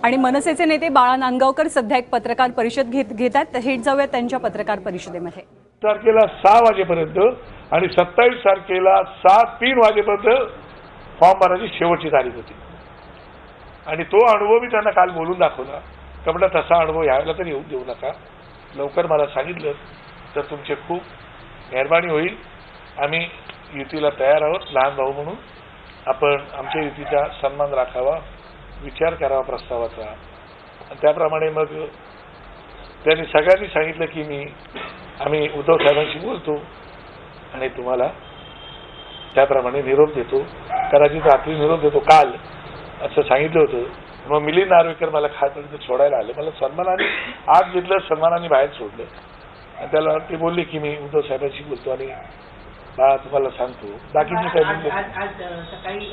आणि मनसेचे नेते बाळा नांदगावकर सध्या एक पत्रकार परिषद घेतात. हेट जाऊयात त्यांच्या पत्रकार परिषदेमध्ये. तारखेला 6 वाजेपर्यंत आणि 27 तारखेला 3 वाजेपर्यंत फॉर्म भरायची शेवटची तारीख होती. आणि तो अनुभव मी त्यांना काल बोलून दाखवला. कपडा तसा अनुभव यायला तर येऊ देऊ नका. लवकर मला सांगितलं तर तुमचे खूप मेहरबानी होईल. आम्ही युतीला तयार आहोत. लहान भाऊ म्हणून आपण आमच्या युतीचा सन्मान राखावा, विचार करावा प्रस्तावाचा. आणि त्याप्रमाणे मग त्यांनी सगळ्यांनी सांगितलं की आम्ही उद्धव साहेबांशी बोलतो आणि तुम्हाला त्याप्रमाणे निरोप देतो. कदाचित रात्री निरोप देतो काल असं सांगितलं होतं. मग मिलिंद नार्वेकर मला खासपर्यंत सोडायला आले. मला सन्मानाने आत घेतलं, सन्मानाने बाहेर सोडलं. आणि त्याला ते बोलले की मी उद्धव साहेबांशी बोलतो आणि तुम्हाला सांगतो बाकीची काय बोलले. आज सकाळी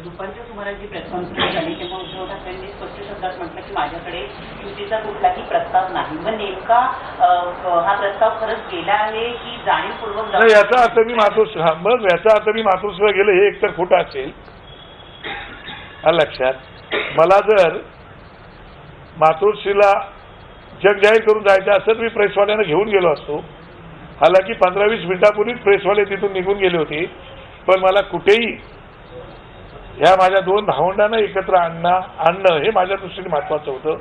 दुपारच्या सुमारास जी प्रेस कॉन्फरन्स झाली तेव्हा उद्धव ठाकरेंनी स्पष्ट शब्दात म्हटलं की माझ्याकडे युतीचा कुठलाही प्रस्ताव नाही. मग नेमका हा प्रस्ताव खरंच गेला आहे की जाणीवपूर्वक नाही, याचा अर्थ मी मातोश्रीला गेलं हे एकतर खोटं असेल. लक्षात मला जर मातोश्रीला जग जाहीर करून जायचं असं तर मी प्रेसवाल्यांना घेऊन गेलो असतो. हालाकी 15-20 मिनिटापूर्वीच प्रेसवाले तिथून निघून गेले होते. पण मला कुठेही ह्या माझ्या 2 भावंडांना एकत्र आणणं हे माझ्या दृष्टीने महत्वाचं होतं.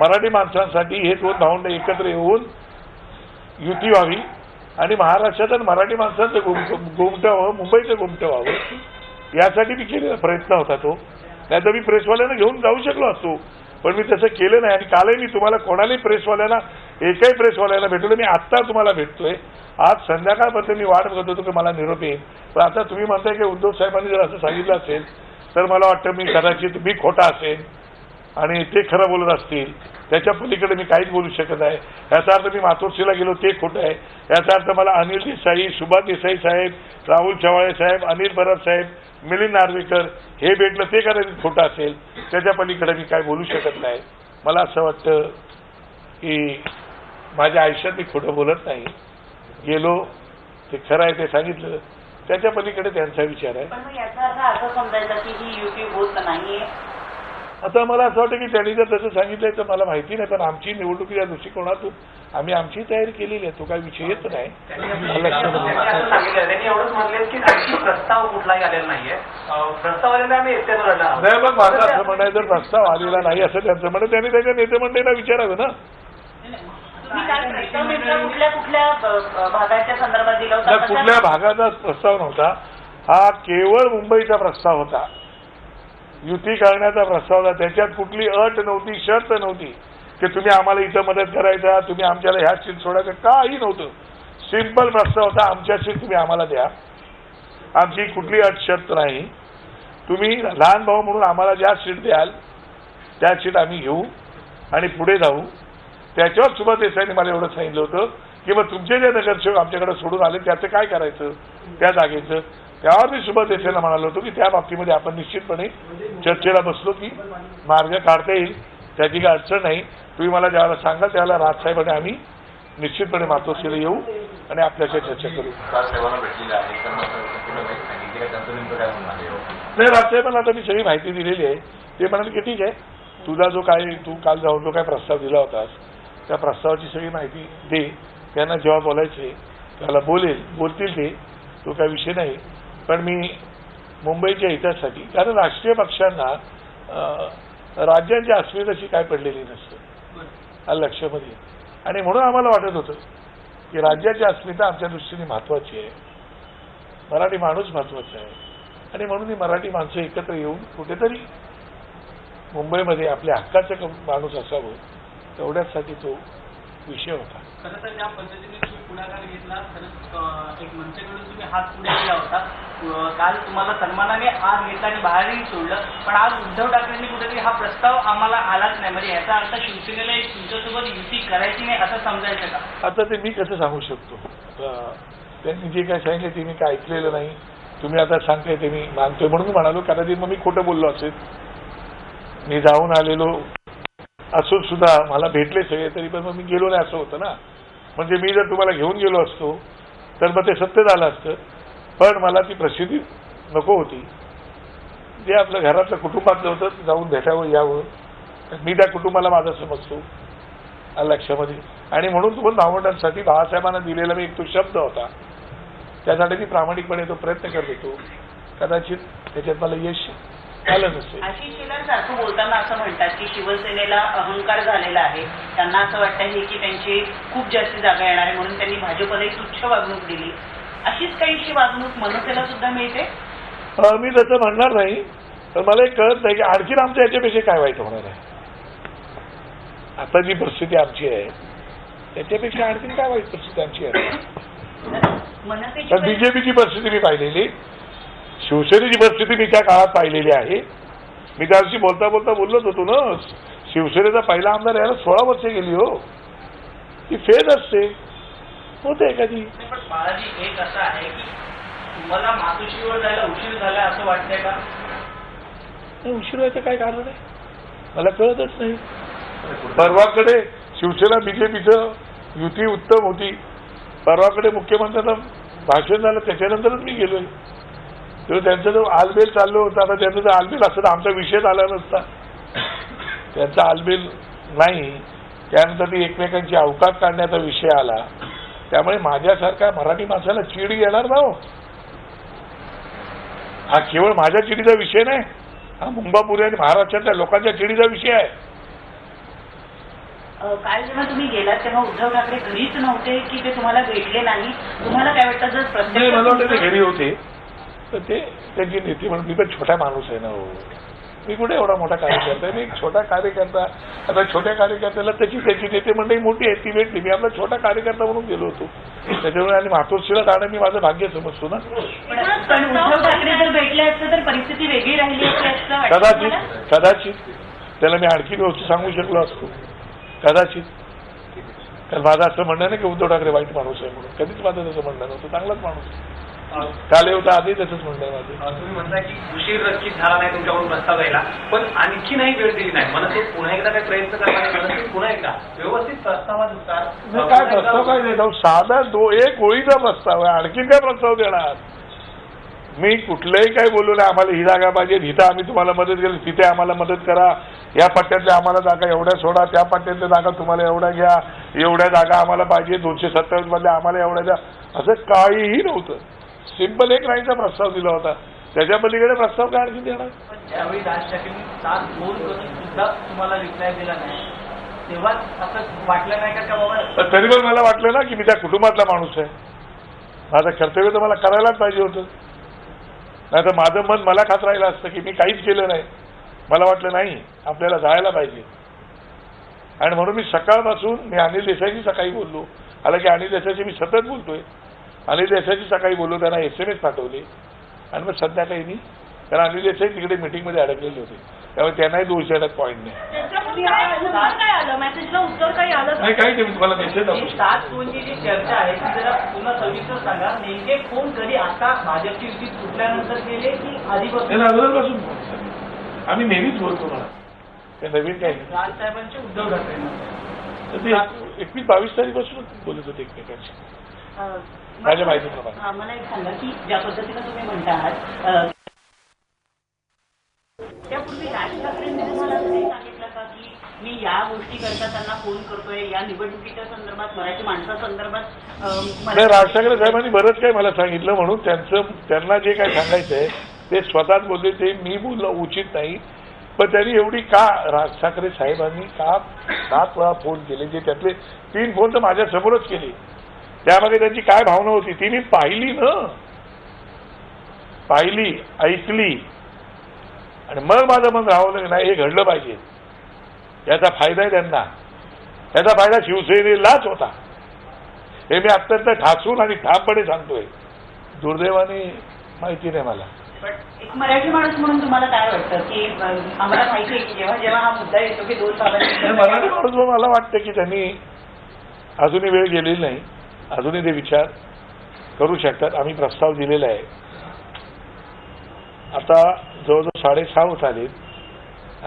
मराठी माणसांसाठी हे 2 भावंड एकत्र येऊन युती व्हावी आणि महाराष्ट्रात मराठी माणसांचं गोमटं व्हावं, मुंबईचं गोमटं व्हावं यासाठी मी केलेला प्रयत्न होता तो. नाही तर मी प्रेसवाल्यांना घेऊन जाऊ शकलो असतो. पण मी तसं केलं नाही. आणि कालही मी तुम्हाला कोणालाही प्रेसवाल्यांना एकही प्रेसवाल्यांना भेटलो. मी आत्ता तुम्हाला भेटतोय. आज संध्याकाळपर्यंत मी वाट बघत होतो की मला निरोप येईल. पण आता तुम्ही म्हणताय की उद्धव साहेबांनी जर असं सांगितलं असेल तर मला वाटतं मी कदाचित मी खोटा असेल आणि ते खरं बोलत असतील. त्याच्या पलीकडे मी काहीच बोलू शकत नाही. याचा अर्थ मी मातोश्रीला गेलो ते खोटं आहे. याचा अर्थ मला अनिल देसाई, सुभाष देसाई साहेब, राहुल चव्हाणे साहेब, अनिल परब साहेब, मिलिंद नार्वेकर हे भेटलं ते कदाचित खोटं असेल. त्याच्या पलीकडे मी काय बोलू शकत नाही. मला असं वाटतं की माझ्या आयुष्यात मी खोटं बोलत नाही. गेलो ते खरं आहे ते सांगितलं. त्याच्या पलीकडे त्यांचा विचार आहे. पण याचा अर्थ असं समजायचा की ही युती होत नाहीये. आता मला असं वाटतं की त्यांनी जर तसं सांगितलंय तर मला माहिती नाही. पण आमची निवडणुकीच्या दृष्टिकोनातून आम्ही आमची तयारी केलेली आहे. तो काही विषय येत नाही. प्रस्ताव कुठलाही आलेला नाहीये. प्रस्ताव आलेला आम्ही नाही. मग माझं असं म्हणणं जर प्रस्ताव आलेला नाही असं त्यांचं म्हणणं त्यांनी त्याच्या नेते मंडळीला विचारावं ना. कुठल्या भागाचा प्रस्ताव नव्हता. हा केवळ मुंबईचा प्रस्ताव होता. युती करण्याचा प्रस्ताव होता. त्याच्यात कुठली अट नव्हती, शर्त नव्हती की तुम्ही आम्हाला इथं मदत करायचा, तुम्ही आमच्याला ह्या सीट सोडायचं, काही नव्हतं. सिंपल प्रस्ताव होता. आमच्या सीट तुम्ही आम्हाला द्या. आमची कुठली अट शर्त नाही. तुम्ही लहान भाऊ म्हणून आम्हाला ज्या सीट द्याल त्या सीट आम्ही घेऊ आणि पुढे जाऊ. त्याच्यावर सुभाष देसाईंनी मला एवढं सांगितलं होतं की मग तुमचे जे नगरसेवक आमच्याकडे सोडून आले त्याचं काय करायचं त्या जागेचं. त्यावर मी सुभाष देसाईंना म्हणालो होतो की त्या बाबतीमध्ये आपण निश्चितपणे चर्चेला बसलो की मार्ग काढता येईल. त्याची काही अडचण नाही. तुम्ही मला ज्यावेळेला सांगाल त्यावेळेला राजसाहेब आणि आम्ही निश्चितपणे मातोश्रीला येऊ आणि आपल्याशी चर्चा करू. नाही, राजसाहेबांना आता मी सगळी माहिती दिलेली आहे. ते म्हणाले की ठीक आहे तुझा तू काल जाऊन जो काय प्रस्ताव दिला होतास त्या प्रस्तावाची सगळी माहिती दे. त्यांना जेव्हा बोलायचे त्याला बोलतील ते. तो काही विषय नाही. पण मी मुंबईच्या हितासाठी, कारण राष्ट्रीय पक्षांना राज्यांची अस्मिताची काय पडलेली नसते लक्षामध्ये. आणि म्हणून आम्हाला वाटत होतं की राज्याची अस्मिता आमच्या दृष्टीने महत्वाची आहे. मराठी माणूस महत्वाचा आहे. आणि म्हणून ही मराठी माणसं एकत्र येऊन कुठेतरी मुंबईमध्ये आपल्या हक्काचं माणूस असावं तेवढ्यासाठी तो विषय होता. खरं तर ज्या पद्धतीने तुम्ही पुढाकार घेतला खरंच एक मंचाकडून तुम्ही हात पुढे केला होता. काल तुम्हाला सन्मानाने आत घेतला आणि बाहेरही सोडलं. पण आज उद्धव ठाकरेंनी कुठेतरी हा प्रस्ताव आम्हाला आलाच नाही. म्हणजे याचा अर्थ शिवसेनेला तुमच्यासोबत युती करायची नाही असं समजायचं का? आता ते मी कसं सांगू शकतो. त्यांनी जे काय सांगितलं ते मी काय ऐकलेलं नाही. तुम्ही आता सांगताय ते मी मानतोय म्हणून म्हणालो. कदाचित मग मी खोटं बोललो असेल. मी जाऊन आलेलो असून सुद्धा मला भेटले सगळे तरी पण मग मी गेलो नाही असं होतं ना. म्हणजे मी जर तुम्हाला घेऊन गेलो असतो तर मग ते सत्य झालं असतं. पण मला ती प्रसिद्धी नको होती. जे आपल्या घरातलं कुटुंबातलं होतं जाऊन भेटावं यावं मी त्या कुटुंबाला माझा समजतो लक्षामध्ये. आणि म्हणून तुम्हाला भावंडांसाठी बाळासाहेबांना दिलेला मी एक तो शब्द होता, त्यासाठी मी प्रामाणिकपणे तो प्रयत्न करत होतो. कदाचित त्याच्यात मला यश आलं नसेल. आशिष शेलार सारखं बोलताना असं म्हणतात की शिवसेनेला अहंकार झालेला आहे, त्यांना असं वाटतं की त्यांची खूप जास्त जागा येणार आहे म्हणून त्यांनी भाजपला एक तुच्छ वागणूक दिली. अशीच काहीशी वागणूक मनसेला सुद्धा मिळते. मी तसं म्हणणार नाही, पण मला एक कळत नाही की आणखीन आमच्या याच्यापेक्षा काय वाईट होणार आहे. आता जी परिस्थिती आमची आहे त्याच्यापेक्षा आणखीन काय वाईट परिस्थिती आमची आहे. तर बीजेपीची परिस्थिती मी पाहिलेली, शिवसेनेची परिस्थिती मी त्या काळात पाहिलेली आहे. मी त्या दिवशी बोलता बोलता बोललोच होतो ना, शिवसेनेचा पहिला आमदार यायला 16 वर्ष गेली हो. ती फेज असते, होते एखादी. पण बाळाजी एक असं आहे की तुम्हाला मातोश्रीवर जायला उशीर झाला असं वाटतंय का? उशीर व्हायचं काय कारण आहे मला कळतच नाही. परवाकडे शिवसेना बीजेपीचं युती उत्तम होती, परवाकडे मुख्यमंत्र्यांना भाषण झालं त्याच्यानंतरच मी गेलोय. तेव्हा त्यांचा जो आलबेल चाललं होतं, आता त्यांचा जर आलबेल असं तर आमचा विषयच आला नसता. त्यांचा आलबेल नाही, त्यानंतर ती एकमेकांची अवकात काढण्याचा विषय आला. त्यामुळे माझ्यासारख्या मराठी माणसाला चीड येणार ना हो. हा केवळ माझ्या चिडीचा विषय नाही, हा मुंबापुरी आणि महाराष्ट्रातल्या लोकांच्या चिडीचा विषय आहे. काल जेव्हा तुम्ही गेलात तेव्हा उद्धव ठाकरे घरीच नव्हते की ते तुम्हाला भेटले नाही? तुम्हाला काय वाटतं जर मला वाटतं ते घरी होते तर ते त्यांची नेते म्हणून, मी पण छोटा माणूस आहे ना हो, मी कुठे एवढा मोठा कार्यकर्ता आहे. मी एक छोटा कार्यकर्ता, आता छोट्या कार्यकर्त्याला त्याची नेते मंडळी मोठी आहे ती भेटली, मी आपला छोटा कार्यकर्ता म्हणून गेलो होतो. त्याच्यामुळे आणि मातोश्रीला जाणं मी माझं भाग्य समजतो ना. पण उद्धव ठाकरे जर भेटले असते तर परिस्थिती वेगळी राहिली असती असं कदाचित त्याला मी आणखी गोष्टी सांगू शकलो असतो, कदाचित. कारण माझं असं म्हणणं नाही की उद्धव ठाकरे वाईट माणूस आहे म्हणून, कधीच माझं तसं म्हणणं नव्हतं, चांगलाच माणूस. काल होता आधी तसंच म्हणणं माझं. तुम्ही म्हणताय की उशीर नक्कीच झाला नाही तुमच्याकडून प्रस्ताव यायला, पण आणखी नाही वेळ दिली नाही. मनसे पुन्हा एकदा काही प्रयत्न करणार नाही, पुन्हा एकदा व्यवस्थित प्रस्तावानुसार काय प्रस्ताव काय देतो, साधा एक ओळीचा प्रस्ताव आहे, आणखीन काय प्रस्ताव देणार. मी कुठलंही काय बोललो नाही. आम्हाला ही जागा पाहिजे, इथं आम्ही तुम्हाला मदत केली, तिथे आम्हाला मदत करा, या पट्ट्यातल्या आम्हाला जागा एवढ्या सोडा, त्या पट्ट्यातल्या जागा तुम्हाला एवढ्या घ्या, एवढ्या जागा आम्हाला पाहिजे, 227 मधल्या आम्हाला एवढ्या द्या, असं काहीही नव्हतं. सिंपल एक लाईनचा प्रस्ताव दिला होता, त्याच्या पलीकडे प्रस्ताव काय आणखी देणार. ज्यावेळी राज ठाकरेंनी 7 फोन करून सुद्धा तुम्हाला रिप्लाय दिला नाही, तेव्हा असं वाटलं नाही का बाबा? तरी पण मला वाटलं ना की मी त्या कुटुंबातला माणूस आहे, माझं कर्तव्य तर मला करायलाच पाहिजे होतं. नाही तर माझं मन मला खात राहिलं असतं की मी काहीच केलं नाही. मला वाटलं नाही, आपल्याला जायला पाहिजे. आणि म्हणून मी सकाळपासून मी अनिल देसाईची सकाळी बोललो, आला की अनिल देसाईची मी सतत बोलतोय. अनिल देसाईची सकाळी बोललो, त्यांना SMS पाठवले, आणि मग संध्याकाळी मी, कारण अनिल देसाई तिकडे मिटिंगमध्ये अडकलेले होते, त्यामुळे त्यांनाही दोष देण्यात पॉईंट नाही. नाही काही ते मी तुम्हाला मेसेज 7 फोनची जी चर्चा आहे ती जरा पुन्हा सविस्तर सांगा. नेमके फोन कधी आता भाजपची युती सुटल्यानंतर केले की आधीपासून? अगोदरपासून आम्ही नेहमीच बोलतो मला, ते नवीन काही नाही. राजसाहेबांचे उद्धव ठाकरे ते 21-22 तारखेपासून बोलत होते एकमेकांशी माझ्या माहितीप्रमाणे. मला एक सांगा की ज्या पद्धतीनं तुम्ही म्हणता आहात त्यापूर्वी राज ठाकरेंनी तुम्हाला असं काही सांगितलं का की मी या गोष्टी करता त्यांना फोन करतोय, या निवडणुकीच्या संदर्भात, मराठी माणसासंदर्भात? राज ठाकरे साहेबांनी बरंच काही मला सांगितलं, म्हणून त्यांना जे काही सांगायचंय ते स्वतःच बोलले, ते मी बोलणं उचित नाही. पण त्यांनी एवढी का, राज ठाकरे साहेबांनी का 7 वेळा फोन केले, जे त्यातले 3 फोन तर माझ्या समोरच केले. त्यामध्ये त्यांची काय भावना होती ती मी पाहिली ना, पाहिली, ऐकली, आणि मग माझं मन राहवलं नाही, हे घडलं पाहिजे, याचा फायदा आहे त्यांना, याचा फायदा शिवसेनेलाच होता. हे मी अत्यंत ठासून आणि ठामपणे सांगतोय. दुर्दैवाने माहिती नाही मला. एक मराठी माणूस म्हणून तुम्हाला काय वाटतं की आम्हाला माहिती आहे की जेव्हा जेव्हा हा मुद्दा येतो की 2 बाबांची मराठी माणूस मला वाटतं की त्यांनी अजूनही वेळ गेलेली नाही, अजूनही ते विचार करू शकतात. आम्ही प्रस्ताव दिलेला आहे. आता जवळजवळ 6:30 होत आले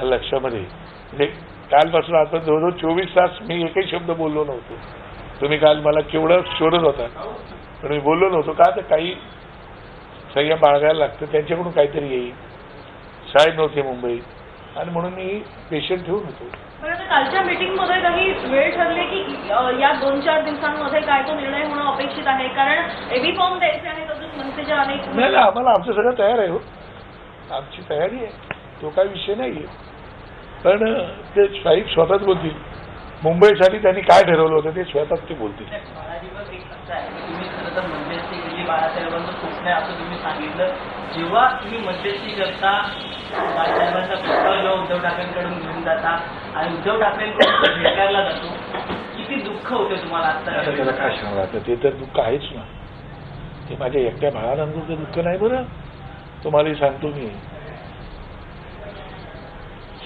लक्षामध्ये, म्हणजे कालपासून आता जवळजवळ 24 तास मी एकही शब्द बोललो नव्हतो. तुम्ही काल मला केवढं शोधत होता, पण मी बोललो नव्हतो का, तर काही संयम बाळगायला लागतं, त्यांच्याकडून काहीतरी येईल. साहेब नव्हते मुंबईत, आणि म्हणून मी पेशंट ठेवून होतो. पण कालच्या मीटिंगमध्ये काही वेळ ठरले की या 2-4 दिवसांमध्ये काय तो निर्णय होणं अपेक्षित आहे, कारण एबी फॉर्म द्यायचे आहेत अजून मनसेच्या अनेक. नाही आम्हाला आमचं सगळं तयार आहे हो, आमची तयारी आहे, तो काही विषय नाही आहे. पण ते साहेब स्वतःच बोलतील मुंबईसाठी त्यांनी काय ठरवलं होतं ते स्वतःच ते बोलतील. तुम्ही खरं तर मध्यस्थी केली बाळासाहेबांचं स्वप्न आहे असं तुम्ही सांगितलं. जेव्हा तुम्ही मध्यस्थी करता बाळासाहेबांचा प्रस्ताव जेव्हा उद्धव ठाकरेंकडून घेऊन जाता आणि उद्धव ठाकरेंकडून भेटायला जातो, किती दुःख होते तुम्हाला आता आता? त्याला काय सांगणार आता, ते तर दुःख आहेच ना, ते माझ्या एकट्या बाळानंदचं दुःख नाही बरं. तुम्हालाही सांगतो मी,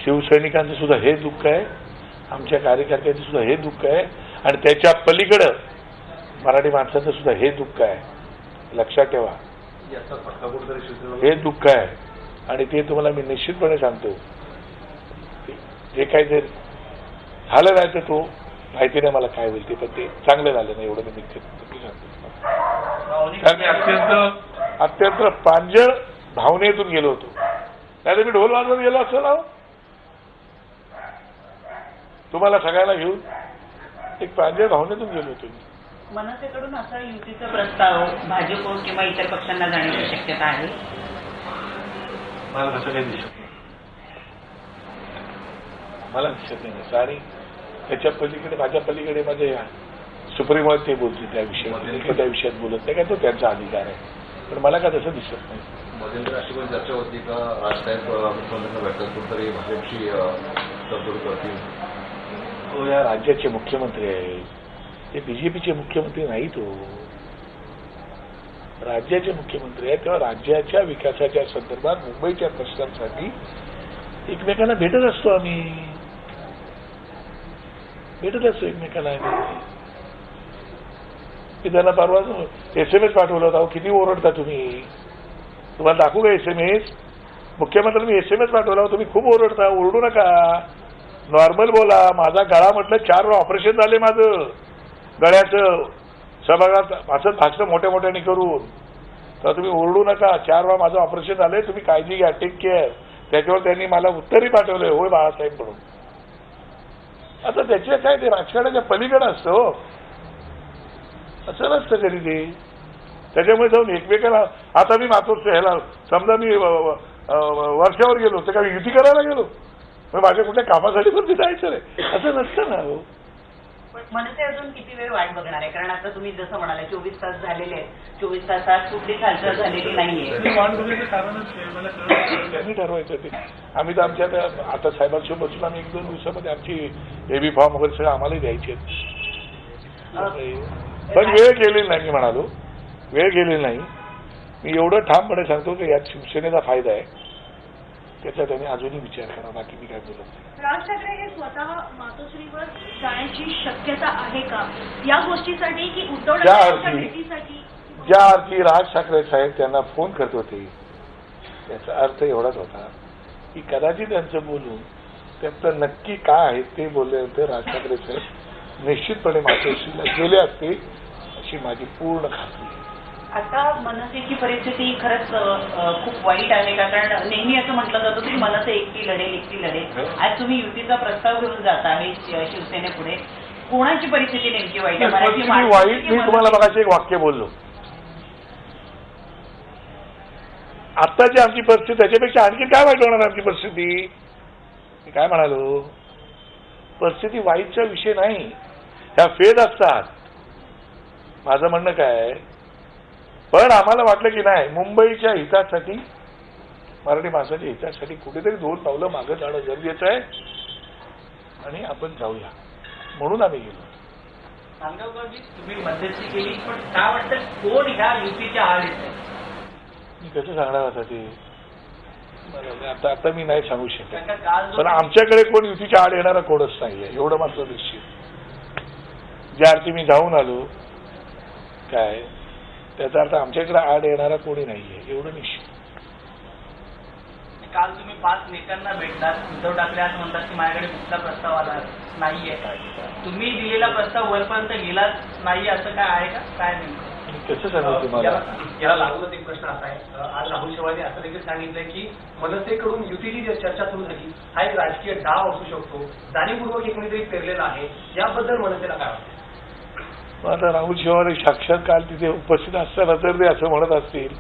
शिवसैनिकांचं सुद्धा हे दुःख आहे, आमच्या कार्यकर्त्यांचं सुद्धा हे दुःख आहे, आणि त्याच्या पलीकडं मराठी माणसाचं सुद्धा हे दुःख आहे. लक्षात ठेवा, हे दुःख आहे. आणि ते तुम्हाला मी निश्चितपणे सांगतो, जे काही ते झालं नाही तर तो माहिती नाही मला काय होईल ते, पण ते चांगलं झालं नाही एवढं मी सांगतो. कारण मी अत्यंत प्रांजळ भावनेतून गेलो होतो, नाही तर मी ढोल वाजवत गेलो असं ना तुम्हाला सगळ्यांना घेऊन एक प्रांजळ भावनेतून गेलो होतो मी. मनसेकडून असा युतीचा प्रस्ताव भाजप किंवा इतर पक्षांना जाण्याची शक्यता आहे? मला तसं काही दिसत नाही, मला दिसत नाही. आणि त्याच्या पलीकडे माझ्या पलीकडे माझे सुप्रीम ते बोलतील त्या विषयामध्ये, त्या विषयात बोलत नाही, काय तो त्यांचा अधिकार आहे. पण मला काय तसं दिसत नाही. मध्यंतरी अशी पण चर्चा होती का राजसाहेब मुख्यमंत्र्यांना भेटतात कुठेतरी भाजपशी तरतूद करतील? तो या राज्याचे मुख्यमंत्री आहेत, ते बीजेपीचे मुख्यमंत्री नाहीत. हो, राज्याचे मुख्यमंत्री आहेत, तेव्हा राज्याच्या विकासाच्या संदर्भात मुंबईच्या प्रश्नांसाठी एकमेकांना भेटत असतो आम्ही, भेटत असतो एकमेकांना. मी त्यांना परवा SMS पाठवला होता, किती ओरडता तुम्ही, तुम्हाला दाखवू का SMS? मुख्यमंत्र्यांनी मी SMS पाठवला होता, तुम्ही खूप ओरडता, ओरडू नका, नॉर्मल बोला. माझा गळा म्हटलं 4 वेळा ऑपरेशन झाले माझं गळ्याचं, सभागृहात असंच भाषण मोठ्या मोठ्याने करून, तर तुम्ही ओरडू नका. 4 वेळा माझं ऑपरेशन झालंय, तुम्ही काळजी घ्या, टेक केअर. त्याच्यावर त्यांनी मला उत्तरही पाठवलंय, होय बाळासाहेब म्हणून. आता त्याच्या काय ते राजकारणाच्या पलीकडे असतं, असं नसतं कधी ते. त्याच्यामुळे जाऊन एकमेकांना, आता मी मातोश्री ह्याला समजा मी वर्षावर गेलो तर काय युती करायला गेलो, मग माझ्या कुठल्या कामासाठी पण ते जायचं नाही, असं नसतं ना. हो, मनसे अजून किती वेळ वाट बघणार आहे? कारण आता तुम्ही जसं म्हणाले 24 तास झालेले आहेत, 24 तासात कुठलीच हालचाल झालेली नाहीये. त्यांनी ठरवायचं ते. आम्ही तर आमच्या आता साहेबांसोबत बसून आम्ही 1-2 दिवसामध्ये आमची एबी फॉर्म वगैरे सगळं आम्हालाही द्यायचे. पण वेळ गेलेली नाही, मी म्हणालो वेळ गेलेली नाही. मी एवढं ठामपणे सांगतो की यात शिवसेनेचा फायदा आहे, त्याचा त्यांनी अजूनही विचार करा. बाकी मी काय बोलत नाही. राज ठाकरे हे स्वतः मातोश्रीवर जाण्याची शक्यता आहे का या गोष्टीसाठी, की उद्धव ठाकरेंच्या भेटीसाठी? ज्या अर्थी राज ठाकरे साहेब त्यांना फोन करत होते, याचा अर्थ एवढाच होता की कदाचित त्यांचं बोलून त्यांचं नक्की काय आहे ते बोलले होते. राज ठाकरे साहेब निश्चितपणे मातोश्रीला गेले असते अशी माझी पूर्ण खात्री आहे. आता मनसेची परिस्थिती खरंच खूप वाईट आहे का? कारण नेहमी असं म्हटलं जातं की मनसे एकटी लढेल. आज तुम्ही युतीचा प्रस्ताव घेऊन जाता आहे शिवसेनेपुढे, कोणाची परिस्थिती नेमकी वाईट आहे? वाईट मी तुम्हाला बघायचं एक वाक्य बोललो, आत्ताची आमची परिस्थिती त्याच्यापेक्षा आणखी काय वाईट होणार आमची परिस्थिती? मी काय म्हणालो, परिस्थिती वाईटचा विषय नाही, ह्या फेज असतात. माझं म्हणणं काय, पण आम्हाला वाटलं की नाही, मुंबईच्या हितासाठी, मराठी माणसाच्या हितासाठी कुठेतरी 2 पावलं मागं जाणं गरजेचं आहे आणि आपण जाऊया म्हणून आम्ही गेलो. नांदगावकरजी, तुम्ही मध्यस्थी केली, पण काय वाटतं कोण ह्या युतीच्या आड येते? मी कसं सांगणार आता ते, आता मी नाही सांगू शकत. काल पण आमच्याकडे कोण युतीच्या आड येणारा कोणच नाहीये, एवढं मात्र निश्चित. ज्या अर्थी मी जाऊन आलो काय, त्याचा अर्थ आमच्याकडे आड येणारा कोणी नाहीये, एवढं निश्चित. काल तुम्ही 5 नेत्यांना भेटलात. उद्धव ठाकरे आज म्हणतात की माझ्याकडे कुठला प्रस्ताव आला नाहीये. तुम्ही दिलेला प्रस्ताव वरपर्यंत गेलाच नाही असं काय आहे का? काय नेमकं कसं सांगू तुम्हाला? याला लागूनच एक प्रश्न असा आहे, आज राहुल शेवाळने असं देखील सांगितलंय की मनसेकडून युतीची जी चर्चा सुरू झाली हा एक राजकीय डाव असू शकतो, जाणीवपूर्वक एक कोणीतरी पेरलेला आहे, याबद्दल मनसेला काय वाटतं? आता राहुल शेवाळे साक्षात काल तिथे उपस्थित असताना जर ते असं म्हणत असतील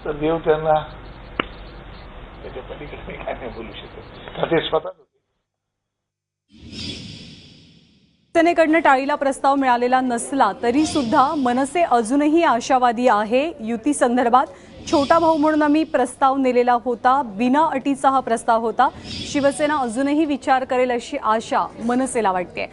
तर देव त्यांना त्याच्या पलीकडे मी काय नाही बोलू शकत, का ते स्वतः सेनेकडनं टाळीला प्रस्ताव मिळालेला नसला तरी सुद्धा मनसे अजूनही आशावादी आहे. युती संदर्भात छोटा भाऊ म्हणून आम्ही प्रस्ताव नेलेला होता, बिना अटीचा हा प्रस्ताव होता. शिवसेना अजूनही विचार करेल अशी आशा मनसेला वाटते.